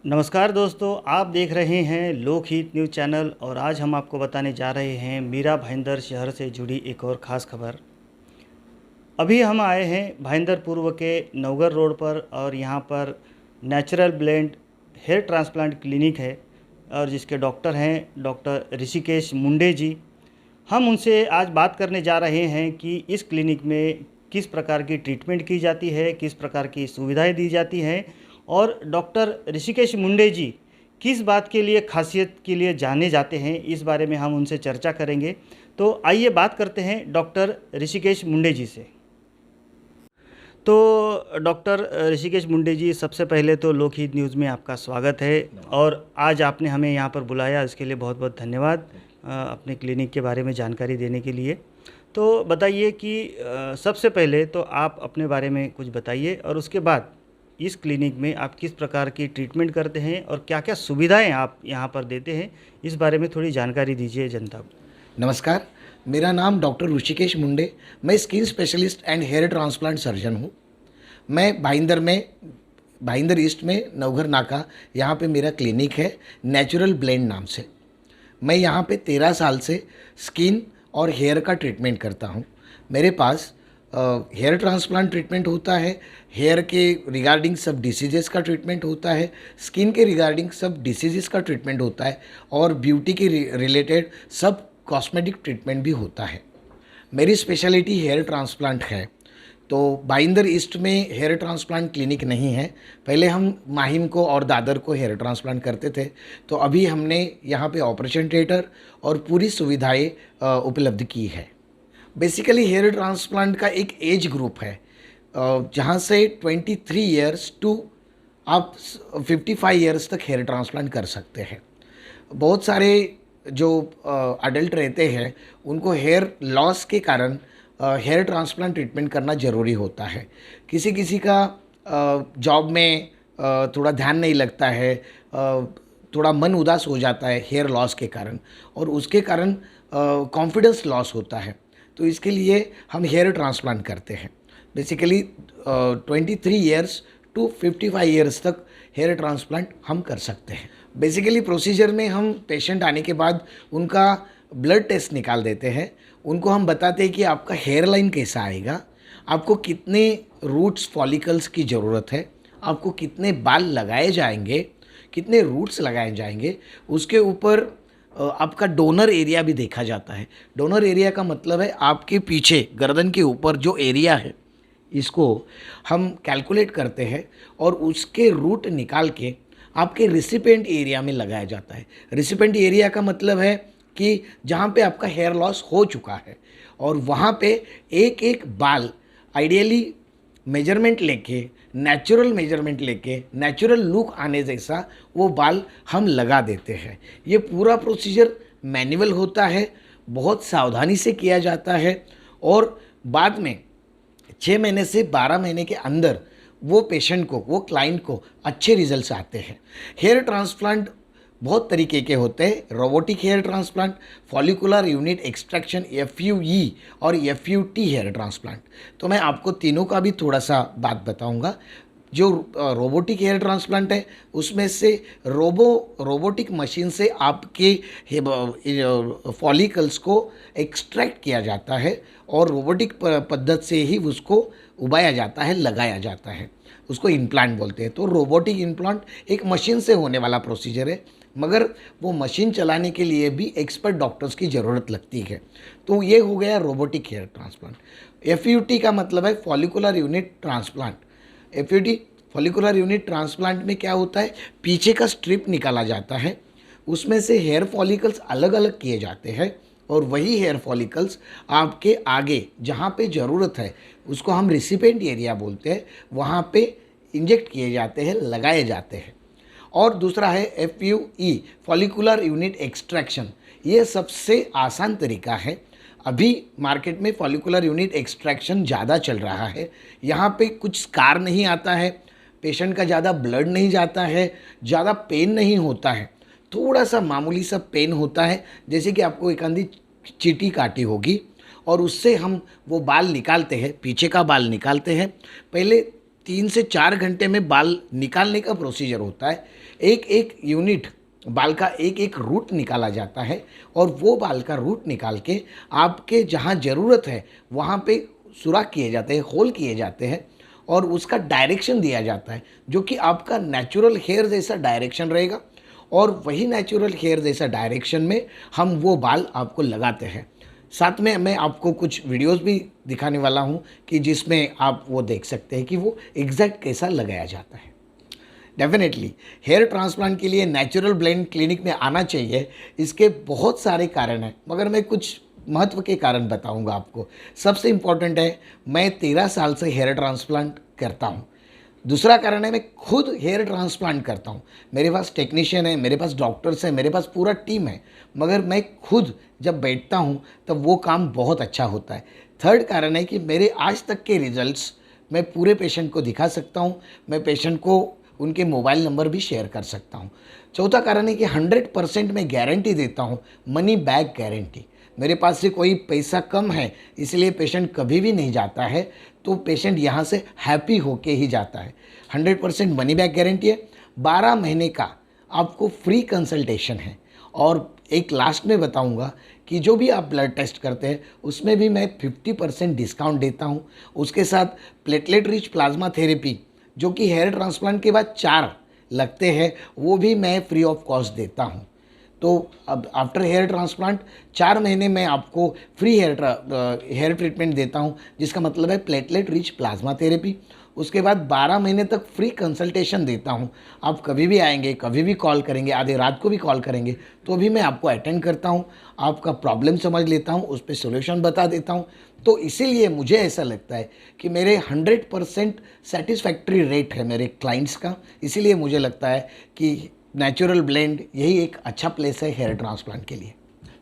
नमस्कार दोस्तों, आप देख रहे हैं लोकहित न्यूज़ चैनल और आज हम आपको बताने जा रहे हैं मीरा भाईंदर शहर से जुड़ी एक और ख़ास खबर। अभी हम आए हैं भाईंदर पूर्व के नवगर रोड पर और यहाँ पर natural blend hair transplant clinic है और जिसके डॉक्टर हैं डॉक्टर ऋषिकेश मुंडे जी। हम उनसे आज बात करने जा रहे हैं कि इस क्लिनिक में किस प्रकार की ट्रीटमेंट की जाती है, किस प्रकार की सुविधाएं दी जाती हैं और डॉक्टर ऋषिकेश मुंडे जी किस बात के लिए खासियत के लिए जाने जाते हैं, इस बारे में हम उनसे चर्चा करेंगे। तो आइए बात करते हैं डॉक्टर ऋषिकेश मुंडे जी से। तो डॉक्टर ऋषिकेश मुंडे जी, सबसे पहले तो लोकहित न्यूज़ में आपका स्वागत है और आज आपने हमें यहाँ पर बुलाया, इसके लिए बहुत बहुत धन्यवाद अपने क्लिनिक के बारे में जानकारी देने के लिए। तो बताइए कि सबसे पहले तो आप अपने बारे में कुछ बताइए और उसके बाद इस क्लिनिक में आप किस प्रकार की ट्रीटमेंट करते हैं और क्या क्या सुविधाएं आप यहाँ पर देते हैं, इस बारे में थोड़ी जानकारी दीजिए जनता को। नमस्कार, मेरा नाम डॉक्टर ऋषिकेश मुंडे, मैं skin specialist and hair transplant surgeon हूँ। मैं भाईंदर ईस्ट में नवघर नाका, यहाँ पे मेरा क्लिनिक है नेचुरल ब्लेंड नाम से। मैं यहाँ पे 13 साल से स्किन और हेयर का ट्रीटमेंट करता हूँ। मेरे पास हेयर ट्रांसप्लांट ट्रीटमेंट होता है, हेयर के रिगार्डिंग सब डिसीजेस का ट्रीटमेंट होता है, स्किन के रिगार्डिंग सब डिसीजेस का ट्रीटमेंट होता है और ब्यूटी के रिलेटेड सब कॉस्मेटिक ट्रीटमेंट भी होता है। मेरी स्पेशलिटी हेयर ट्रांसप्लांट है। तो भाईंदर ईस्ट में हेयर ट्रांसप्लांट क्लिनिक नहीं है। पहले हम माहिम को और दादर को हेयर ट्रांसप्लांट करते थे, तो अभी हमने यहाँ पे ऑपरेशन थिएटर और पूरी सुविधाएं उपलब्ध की है। बेसिकली हेयर ट्रांसप्लांट का एक एज ग्रुप है जहाँ से 23 इयर्स टू आप 55 इयर्स तक हेयर ट्रांसप्लांट कर सकते हैं। बहुत सारे जो अडल्ट रहते हैं उनको हेयर लॉस के कारण हेयर ट्रांसप्लांट ट्रीटमेंट करना ज़रूरी होता है। किसी किसी का जॉब में थोड़ा ध्यान नहीं लगता है, थोड़ा मन उदास हो जाता है हेयर लॉस के कारण और उसके कारण कॉन्फिडेंस लॉस होता है। तो इसके लिए हम हेयर ट्रांसप्लांट करते हैं। बेसिकली 23 इयर्स टू 55 इयर्स तक हेयर ट्रांसप्लांट हम कर सकते हैं। बेसिकली प्रोसीजर में हम पेशेंट आने के बाद उनका ब्लड टेस्ट निकाल देते हैं। उनको हम बताते हैं कि आपका हेयर लाइन कैसा आएगा, आपको कितने रूट्स फॉलिकल्स की ज़रूरत है, आपको कितने बाल लगाए जाएंगे, कितने रूट्स लगाए जाएंगे। उसके ऊपर आपका डोनर एरिया भी देखा जाता है। डोनर एरिया का मतलब है आपके पीछे गर्दन के ऊपर जो एरिया है, इसको हम कैलकुलेट करते हैं और उसके रूट निकाल के आपके रिसिपेंट एरिया में लगाया जाता है। रिसिपेंट एरिया का मतलब है कि जहाँ पे आपका हेयर लॉस हो चुका है और वहाँ पे एक एक बाल आइडियली मेजरमेंट लेके, नेचुरल मेजरमेंट लेके, नेचुरल लुक आने जैसा वो बाल हम लगा देते हैं। ये पूरा प्रोसीजर मैनुअल होता है, बहुत सावधानी से किया जाता है और बाद में 6 महीने से 12 महीने के अंदर वो पेशेंट को, वो क्लाइंट को अच्छे रिजल्ट्स आते हैं। हेयर ट्रांसप्लांट बहुत तरीके के होते हैं। Robotic hair transplant, follicular unit extraction FUE और FUT हेयर ट्रांसप्लांट। तो मैं आपको तीनों का भी थोड़ा सा बात बताऊंगा। जो रोबोटिक हेयर ट्रांसप्लांट है उसमें से रोबोटिक मशीन से आपके फॉलिकल्स को एक्सट्रैक्ट किया जाता है और रोबोटिक पद्धति से ही उसको उबाया जाता है, लगाया जाता है। उसको इम्प्लांट बोलते हैं। तो रोबोटिक इम्प्लांट एक मशीन से होने वाला प्रोसीजर है, मगर वो मशीन चलाने के लिए भी एक्सपर्ट डॉक्टर्स की ज़रूरत लगती है। तो ये हो गया रोबोटिक हेयर ट्रांसप्लांट। FUT का मतलब है follicular unit transplant. FUT follicular unit transplant में क्या होता है, पीछे का स्ट्रिप निकाला जाता है, उसमें से हेयर फॉलिकल्स अलग अलग किए जाते हैं और वही हेयर फॉलिकल्स आपके आगे जहाँ पे ज़रूरत है, उसको हम रिसिपेंट एरिया बोलते हैं, वहाँ पे इंजेक्ट किए जाते हैं, लगाए जाते हैं। और दूसरा है FUE फॉलिकुलर यूनिट एक्सट्रैक्शन। ये सबसे आसान तरीका है। अभी मार्केट में फॉलिकुलर यूनिट एक्सट्रैक्शन ज़्यादा चल रहा है। यहाँ पे कुछ स्कार नहीं आता है, पेशेंट का ज़्यादा ब्लड नहीं जाता है, ज़्यादा पेन नहीं होता है, थोड़ा सा मामूली सा पेन होता है, जैसे कि आपको एक आंधी चींटी काटी होगी और उससे हम वो बाल निकालते हैं, पीछे का बाल निकालते हैं। पहले 3 से 4 घंटे में बाल निकालने का प्रोसीजर होता है। एक एक यूनिट बाल का एक एक रूट निकाला जाता है और वो बाल का रूट निकाल के आपके जहाँ ज़रूरत है वहाँ पे सुराख किए जाते हैं, होल किए जाते हैं और उसका डायरेक्शन दिया जाता है जो कि आपका नेचुरल हेयर जैसा डायरेक्शन रहेगा और वही नेचुरल हेयर जैसा डायरेक्शन में हम वो बाल आपको लगाते हैं। साथ में मैं आपको कुछ वीडियोस भी दिखाने वाला हूँ कि जिसमें आप वो देख सकते हैं कि वो एग्जैक्ट कैसा लगाया जाता है। डेफिनेटली हेयर ट्रांसप्लांट के लिए नेचुरल ब्लेंड क्लिनिक में आना चाहिए। इसके बहुत सारे कारण हैं मगर मैं कुछ महत्व के कारण बताऊंगा आपको। सबसे इम्पॉर्टेंट है, मैं 13 साल से हेयर ट्रांसप्लांट करता हूं। दूसरा कारण है, मैं खुद हेयर ट्रांसप्लांट करता हूं। मेरे पास टेक्नीशियन है, मेरे पास डॉक्टर्स हैं, मेरे पास पूरा टीम है, मगर मैं खुद जब बैठता हूं तब वो काम बहुत अच्छा होता है। थर्ड कारण है कि मेरे आज तक के रिजल्ट्स मैं पूरे पेशेंट को दिखा सकता हूं। मैं पेशेंट को उनके मोबाइल नंबर भी शेयर कर सकता हूं। चौथा कारण है कि 100% मैं गारंटी देता हूं, मनी बैक गारंटी। मेरे पास से कोई पैसा कम है इसलिए पेशेंट कभी भी नहीं जाता है, तो पेशेंट यहाँ से हैप्पी होके ही जाता है। 100% मनी बैक गारंटी है। 12 महीने का आपको फ्री कंसल्टेशन है और एक लास्ट में बताऊंगा कि जो भी आप ब्लड टेस्ट करते हैं उसमें भी मैं 50% डिस्काउंट देता हूं। उसके साथ प्लेटलेट रिच प्लाज्मा थेरेपी जो कि हेयर ट्रांसप्लांट के बाद 4 लगते हैं वो भी मैं फ्री ऑफ कॉस्ट देता हूं। तो अब आफ्टर हेयर ट्रांसप्लांट 4 महीने में आपको फ्री हेयर ट्रीटमेंट देता हूं, जिसका मतलब है प्लेटलेट रिच प्लाज्मा थेरेपी। उसके बाद 12 महीने तक फ्री कंसल्टेशन देता हूं। आप कभी भी आएंगे, कभी भी कॉल करेंगे, आधे रात को भी कॉल करेंगे तो भी मैं आपको अटेंड करता हूं, आपका प्रॉब्लम समझ लेता हूं, उस पर सोल्यूशन बता देता हूं। तो इसीलिए मुझे ऐसा लगता है कि मेरे 100% सेटिस्फैक्ट्री रेट है मेरे क्लाइंट्स का। इसीलिए मुझे लगता है कि नेचुरल ब्लेंड यही एक अच्छा प्लेस है हेयर ट्रांसप्लांट के लिए।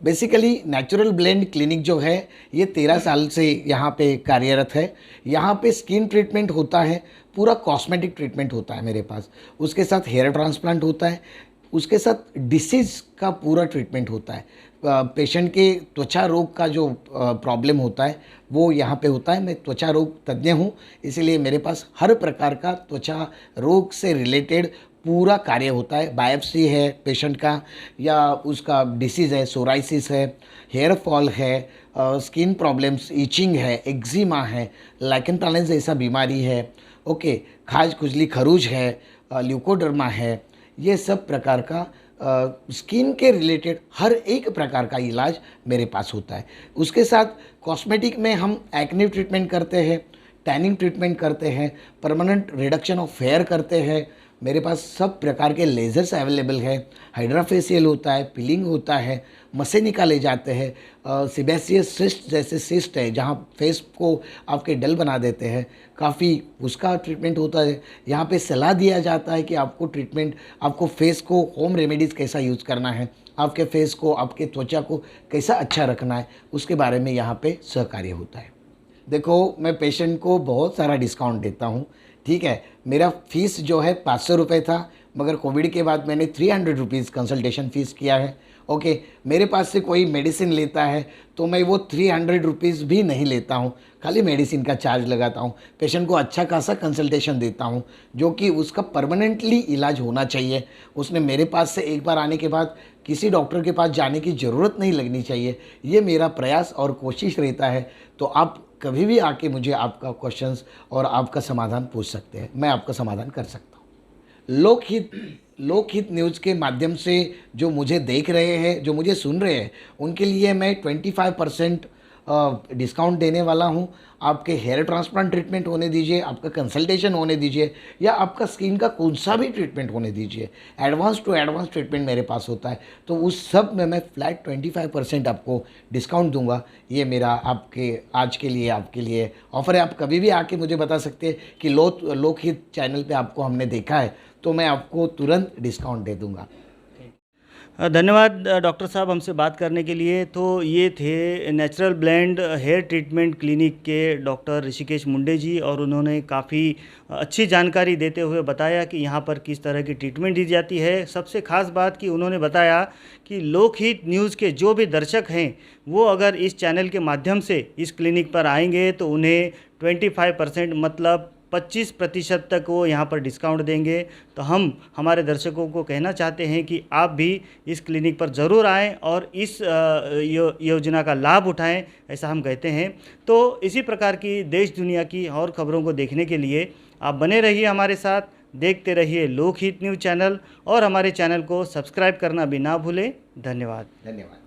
बेसिकली नेचुरल ब्लेंड क्लिनिक जो है ये 13 साल से यहाँ पे कार्यरत है। यहाँ पे स्किन ट्रीटमेंट होता है, पूरा कॉस्मेटिक ट्रीटमेंट होता है मेरे पास, उसके साथ हेयर ट्रांसप्लांट होता है, उसके साथ डिसीज़ का पूरा ट्रीटमेंट होता है। पेशेंट के त्वचा रोग का जो प्रॉब्लम होता है वो यहाँ पे होता है। मैं त्वचा रोग तज्ञ हूँ, इसीलिए मेरे पास हर प्रकार का त्वचा रोग से रिलेटेड पूरा कार्य होता है। बायोप्सी है पेशेंट का या उसका डिसीज़ है, सोराइसिस है, हेयर फॉल है, स्किन प्रॉब्लम्स, ईचिंग है, एक्जिमा है, लाइकन प्लानेंस जैसा बीमारी है, ओके, खाज खुजली खरूज है, ल्यूकोडर्मा है, ये सब प्रकार का स्किन के रिलेटेड हर एक प्रकार का इलाज मेरे पास होता है। उसके साथ कॉस्मेटिक में हम एक्ने ट्रीटमेंट करते हैं, टैनिंग ट्रीटमेंट करते हैं, परमानेंट रिडक्शन ऑफ हेयर करते हैं। मेरे पास सब प्रकार के लेज़र्स अवेलेबल है। हाइड्रा फेशियल होता है, पिलिंग होता है, मसे निकाले जाते हैं, सिबेसियस सिस्ट जैसे सिस्ट है जहाँ फेस को आपके डल बना देते हैं, काफ़ी उसका ट्रीटमेंट होता है। यहाँ पे सलाह दिया जाता है कि आपको ट्रीटमेंट, आपको फेस को होम रेमेडीज़ कैसा यूज़ करना है, आपके फेस को, आपके त्वचा को कैसा अच्छा रखना है, उसके बारे में यहाँ पे सहकार्य होता है। देखो, मैं पेशेंट को बहुत सारा डिस्काउंट देता हूँ, ठीक है। मेरा फ़ीस जो है 500 रुपये था, मगर कोविड के बाद मैंने 300 रुपीज़ कंसल्टेशन फ़ीस किया है, ओके। मेरे पास से कोई मेडिसिन लेता है तो मैं वो 300 रुपीज़ भी नहीं लेता हूँ, खाली मेडिसिन का चार्ज लगाता हूँ। पेशेंट को अच्छा खासा कंसल्टेशन देता हूँ जो कि उसका परमानेंटली इलाज होना चाहिए। उसने मेरे पास से एक बार आने के बाद किसी डॉक्टर के पास जाने की ज़रूरत नहीं लगनी चाहिए। ये मेरा प्रयास और कोशिश रहता है। तो आप कभी भी आके मुझे आपका क्वेश्चंस और आपका समाधान पूछ सकते हैं, मैं आपका समाधान कर सकता हूँ। लोकहित न्यूज़ के माध्यम से जो मुझे देख रहे हैं, जो मुझे सुन रहे हैं, उनके लिए मैं 25% डिस्काउंट देने वाला हूं। आपके हेयर ट्रांसप्लांट ट्रीटमेंट होने दीजिए, आपका कंसल्टेशन होने दीजिए, या आपका स्किन का कौन सा भी ट्रीटमेंट होने दीजिए, एडवांस टू एडवांस ट्रीटमेंट मेरे पास होता है। तो उस सब में मैं फ्लैट 25% आपको डिस्काउंट दूंगा। ये मेरा आपके आज के लिए आपके लिए ऑफ़र है। आप कभी भी आके मुझे बता सकते हैं कि लोकहित चैनल पे आपको हमने देखा है, तो मैं आपको तुरंत डिस्काउंट दे दूंगा। धन्यवाद डॉक्टर साहब हमसे बात करने के लिए। तो ये थे natural blend hair treatment clinic के डॉक्टर ऋषिकेश मुंडे जी, और उन्होंने काफ़ी अच्छी जानकारी देते हुए बताया कि यहाँ पर किस तरह की ट्रीटमेंट दी जाती है। सबसे ख़ास बात कि उन्होंने बताया कि लोकहित न्यूज़ के जो भी दर्शक हैं वो अगर इस चैनल के माध्यम से इस क्लिनिक पर आएंगे तो उन्हें 25% मतलब 25% तक वो यहाँ पर डिस्काउंट देंगे। तो हम हमारे दर्शकों को कहना चाहते हैं कि आप भी इस क्लिनिक पर ज़रूर आएँ और इस योजना का लाभ उठाएं, ऐसा हम कहते हैं। तो इसी प्रकार की देश दुनिया की और खबरों को देखने के लिए आप बने रहिए हमारे साथ, देखते रहिए लोकहित न्यूज़ चैनल और हमारे चैनल को सब्सक्राइब करना भी ना भूलें। धन्यवाद। धन्यवाद।